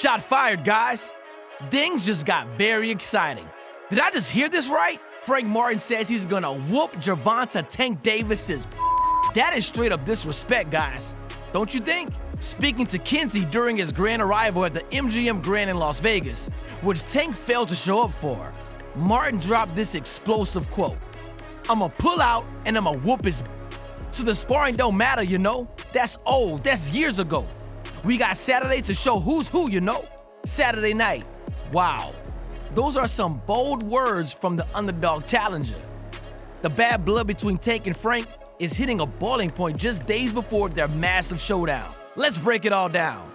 Shot fired, guys. Things just got very exciting. Did I just hear this right? Frank Martin says he's gonna whoop Gervonta Tank Davis's. That is straight up disrespect, guys. Don't you think? Speaking to Kinsey during his grand arrival at the MGM Grand in Las Vegas, which Tank failed to show up for, Martin dropped this explosive quote: "I'ma pull out and I'ma whoop his." So the sparring don't matter, you know? That's old, that's years ago. We got Saturday to show who's who, you know? Saturday night. Wow. Those are some bold words from the underdog challenger. The bad blood between Tank and Frank is hitting a boiling point just days before their massive showdown. Let's break it all down.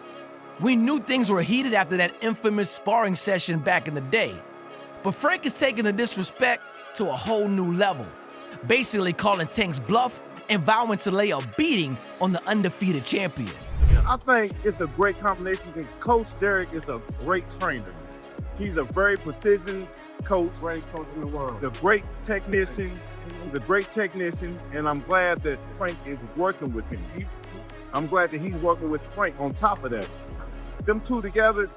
We knew things were heated after that infamous sparring session back in the day. But Frank is taking the disrespect to a whole new level, basically calling Tank's bluff and vowing to lay a beating on the undefeated champion. I think it's a great combination because Coach Derek is a great trainer. He's a very precision coach. Greatest coach in the world. The great technician. He's a great technician, and I'm glad that Frank is working with him. I'm glad that he's working with Frank on top of that. Them two together,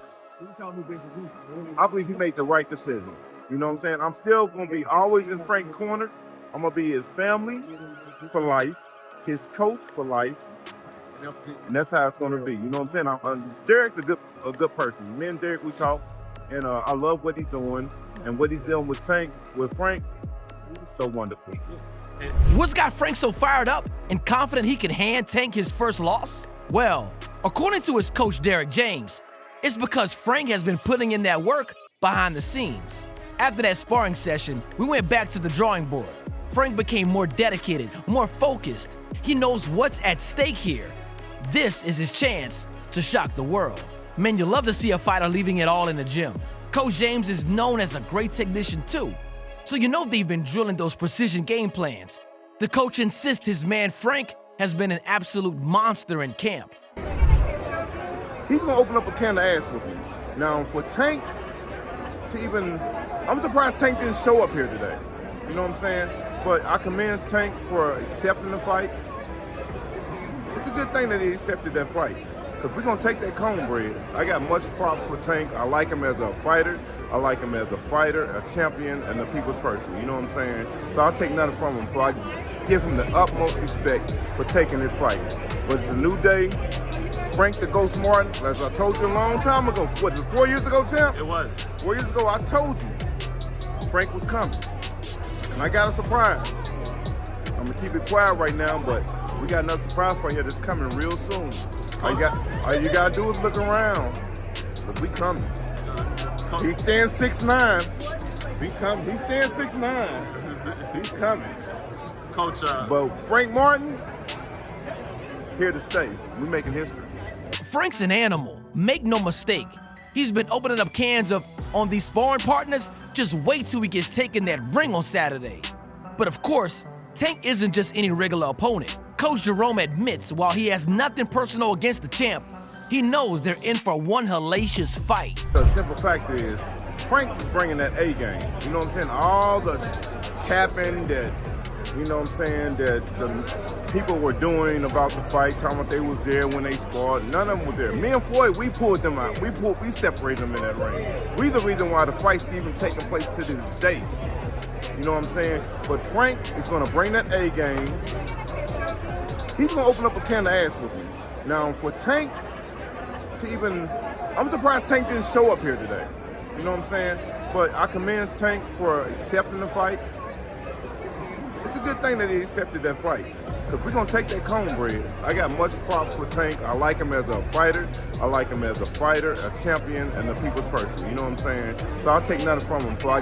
I believe he made the right decision. You know what I'm saying? I'm still going to be always in Frank's corner. I'm going to be his family for life, his coach for life, and that's how it's going to be. You know what I'm saying? Derek's a good person. Me and Derek, we talk, and I love what he's doing, and what he's doing with Frank, so wonderful. What's got Frank so fired up and confident he can hand Tank his first loss? Well, according to his coach Derek James, it's because Frank has been putting in that work behind the scenes. After that sparring session, we went back to the drawing board. Frank became more dedicated, more focused. He knows what's at stake here. This is his chance to shock the world. Man, you love to see a fighter leaving it all in the gym. Coach James is known as a great technician too, so you know they've been drilling those precision game plans. The coach insists his man Frank has been an absolute monster in camp. He's gonna open up a can of ass with me. Now for Tank to even, I'm surprised Tank didn't show up here today. You know what I'm saying? But I commend Tank for accepting the fight. It's a good thing that he accepted that fight, because we're gonna take that cornbread. I got much props for Tank. I like him as a fighter. I like him as a fighter, a champion, and a people's person. You know what I'm saying? So I'll take nothing from him. So I give him the utmost respect for taking this fight. But it's a new day. Frank the Ghost Martin, as I told you a long time ago. What, 4 years ago, champ? It was. 4 years ago, I told you Frank was coming. And I got a surprise. I'm gonna keep it quiet right now, but we got another surprise for you that's coming real soon. All you gotta do is look around. But we coming. He stands 6'9". He stands 6'9". He's coming. Coach. But Frank Martin, here to stay. We're making history. Frank's an animal, make no mistake. He's been opening up cans on these sparring partners. Just wait till he gets taken that ring on Saturday. But of course, Tank isn't just any regular opponent. Coach Jerome admits while he has nothing personal against the champ, he knows they're in for one hellacious fight. The simple fact is, Frank is bringing that A game. You know what I'm saying? All the capping that, you know what I'm saying, that the people were doing about the fight, talking about they was there when they sparred. None of them was there. Me and Floyd, we pulled them out. We separated them in that ring. We the reason why the fight's even taking place to this day. You know what I'm saying? But Frank is going to bring that A game. He's going to open up a can of ass with me. Now, for Tank to even, I'm surprised Tank didn't show up here today. You know what I'm saying? But I commend Tank for accepting the fight. It's a good thing that he accepted that fight, because we're going to take that cornbread. I got much props for Tank. I like him as a fighter. I like him as a fighter, a champion, and a people's person. You know what I'm saying? So I'll take nothing from him. So I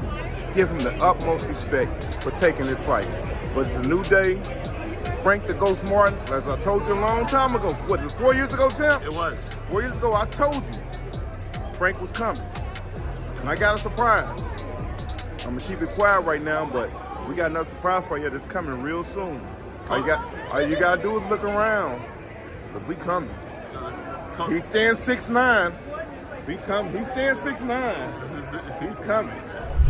give him the utmost respect for taking this fight. But it's a new day. Frank the Ghost Martin, as I told you a long time ago. What, 4 years ago, champ? It was. 4 years ago, I told you Frank was coming. And I got a surprise. I'm going to keep it quiet right now, but we got another surprise for you that's coming real soon. All you got to do is look around. But we coming. He stands 6'9". He stands 6'9". He's coming.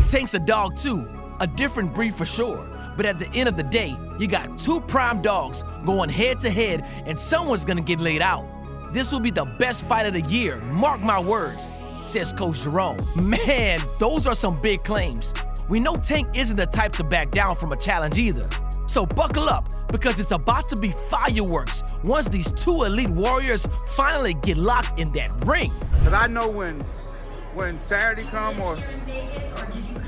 Tank's a dog too, a different breed for sure. But at the end of the day, you got two prime dogs going head to head, and someone's gonna get laid out. This will be the best fight of the year, mark my words, says Coach Jerome. Man, those are some big claims. We know Tank isn't the type to back down from a challenge either. So buckle up, because it's about to be fireworks once these two elite warriors finally get locked in that ring. Because I know when Saturday come or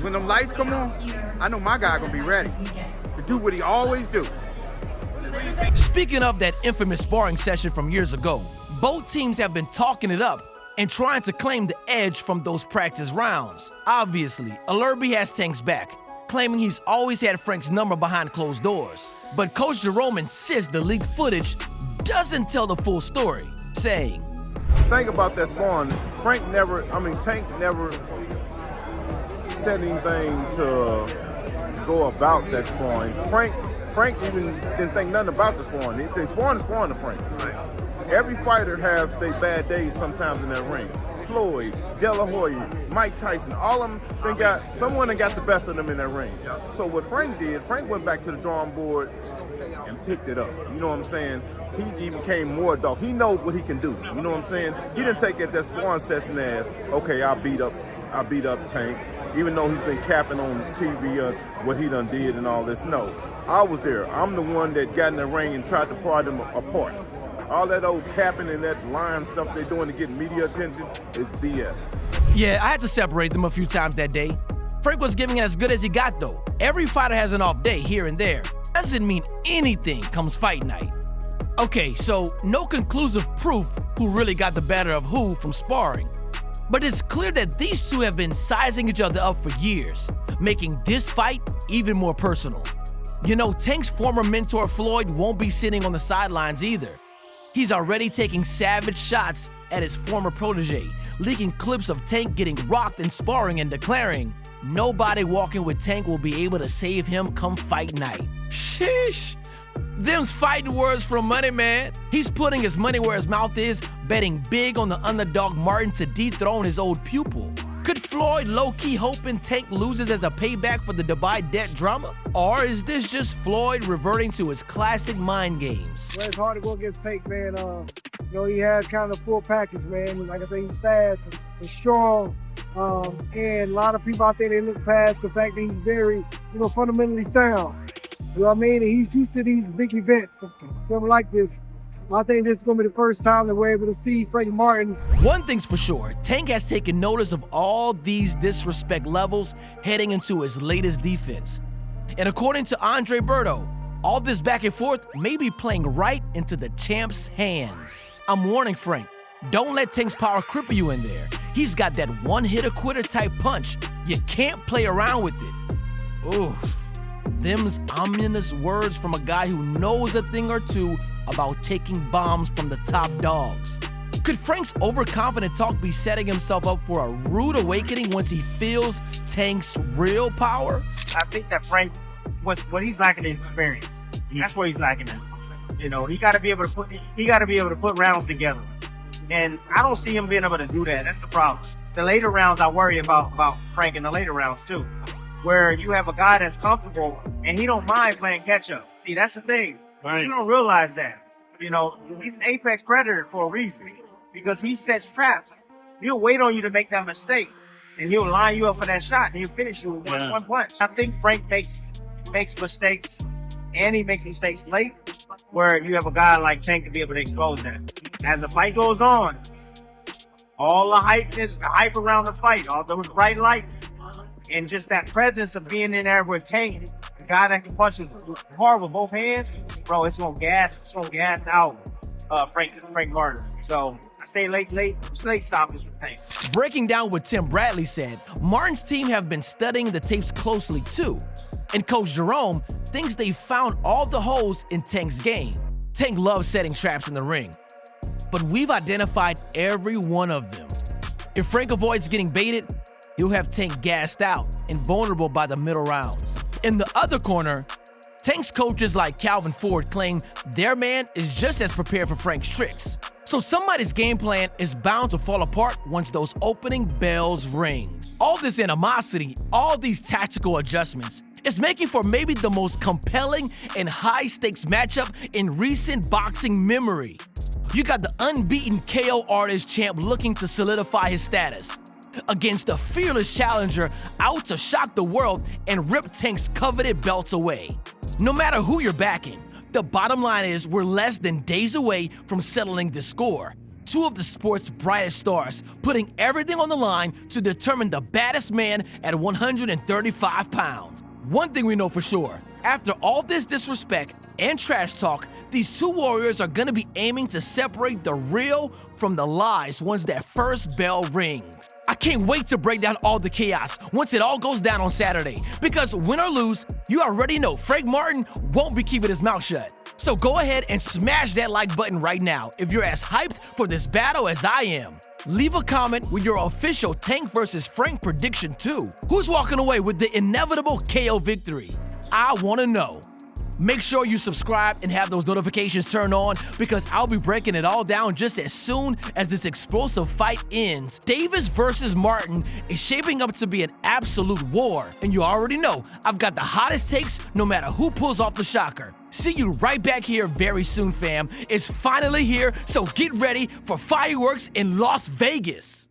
when them lights come on, I know my guy gonna be ready to do what he always do. Speaking of that infamous sparring session from years ago, both teams have been talking it up and trying to claim the edge from those practice rounds. Obviously, Alerby has Tank's back, claiming he's always had Frank's number behind closed doors. But Coach Jerome insists the leaked footage doesn't tell the full story, saying, Think about that sparring. Tank never said anything to go about that sparring. Frank even didn't think nothing about the sparring. They sparring to Frank. Every fighter has their bad days sometimes in that ring. Floyd, De La Hoya, Mike Tyson, all of them, someone that got the best of them in that ring. So what Frank did, Frank went back to the drawing board and picked it up. You know what I'm saying? He became more dog. He knows what he can do. You know what I'm saying? He didn't take it that sparring session as, okay, I beat up Tank, even though he's been capping on TV what he done did and all this. No, I was there. I'm the one that got in the ring and tried to pry them apart. All that old capping and that lying stuff they're doing to get media attention is BS. Yeah, I had to separate them a few times that day. Frank was giving it as good as he got, though. Every fighter has an off day here and there. Doesn't mean anything comes fight night. Okay, so no conclusive proof who really got the better of who from sparring. But it's clear that these two have been sizing each other up for years, making this fight even more personal. You know, Tank's former mentor Floyd won't be sitting on the sidelines either. He's already taking savage shots at his former protege, leaking clips of Tank getting rocked in sparring and declaring, nobody walking with Tank will be able to save him come fight night. Sheesh. Them's fighting words from Money Man. He's putting his money where his mouth is, betting big on the underdog Martin to dethrone his old pupil. Could Floyd low-key hoping Tank loses as a payback for the Dubai debt drama? Or is this just Floyd reverting to his classic mind games? Well, it's hard to go against Tank, man. He has kind of the full package, man. Like I say, he's fast and strong. And a lot of people out there, they look past the fact that he's very, fundamentally sound. You know what I mean? And he's used to these big events, something like this. I think this is going to be the first time that we're able to see Frank Martin. One thing's for sure, Tank has taken notice of all these disrespect levels heading into his latest defense. And according to Andre Berto, all this back and forth may be playing right into the champ's hands. I'm warning Frank, don't let Tank's power cripple you in there. He's got that one-hitter-quitter type punch. You can't play around with it. Oof. Them's ominous words from a guy who knows a thing or two about taking bombs from the top dogs. Could Frank's overconfident talk be setting himself up for a rude awakening once he feels Tank's real power? I think that Frank, what he's lacking is experience. That's what he's lacking in. He got to be able to put rounds together, and I don't see him being able to do that. That's the problem. The later rounds, I worry about Frank in the later rounds too, where you have a guy that's comfortable and he don't mind playing catch up. See, that's the thing. Right. You don't realize that. He's an apex predator for a reason, because he sets traps. He'll wait on you to make that mistake, and he'll line you up for that shot, and he'll finish you with one punch. I think Frank makes mistakes, and he makes mistakes late, where you have a guy like Tank to be able to expose that. As the fight goes on, all the hype around the fight, all those bright lights, and just that presence of being in there with Tank, the guy that can punch hard with both hands, bro, it's gonna gas out Frank Martin. So I stay late stoppers with Tank. Breaking down what Tim Bradley said, Martin's team have been studying the tapes closely too. And Coach Jerome thinks they found all the holes in Tank's game. Tank loves setting traps in the ring, but we've identified every one of them. If Frank avoids getting baited, he'll have Tank gassed out and vulnerable by the middle rounds. In the other corner, Tank's coaches like Calvin Ford claim their man is just as prepared for Frank's tricks. So somebody's game plan is bound to fall apart once those opening bells ring. All this animosity, all these tactical adjustments, is making for maybe the most compelling and high-stakes matchup in recent boxing memory. You got the unbeaten KO artist champ looking to solidify his status against the fearless challenger out to shock the world and rip Tank's coveted belts away. No matter who you're backing, the bottom line is we're less than days away from settling this score. Two of the sport's brightest stars putting everything on the line to determine the baddest man at 135 pounds. One thing we know for sure, after all this disrespect and trash talk, these two warriors are gonna be aiming to separate the real from the lies once that first bell rings. I can't wait to break down all the chaos once it all goes down on Saturday, because win or lose, you already know Frank Martin won't be keeping his mouth shut. So go ahead and smash that like button right now if you're as hyped for this battle as I am. Leave a comment with your official Tank versus Frank prediction too. Who's walking away with the inevitable KO victory? I wanna know. Make sure you subscribe and have those notifications turned on, because I'll be breaking it all down just as soon as this explosive fight ends. Davis versus Martin is shaping up to be an absolute war, and you already know I've got the hottest takes no matter who pulls off the shocker. See you right back here very soon, fam. It's finally here, so get ready for fireworks in Las Vegas.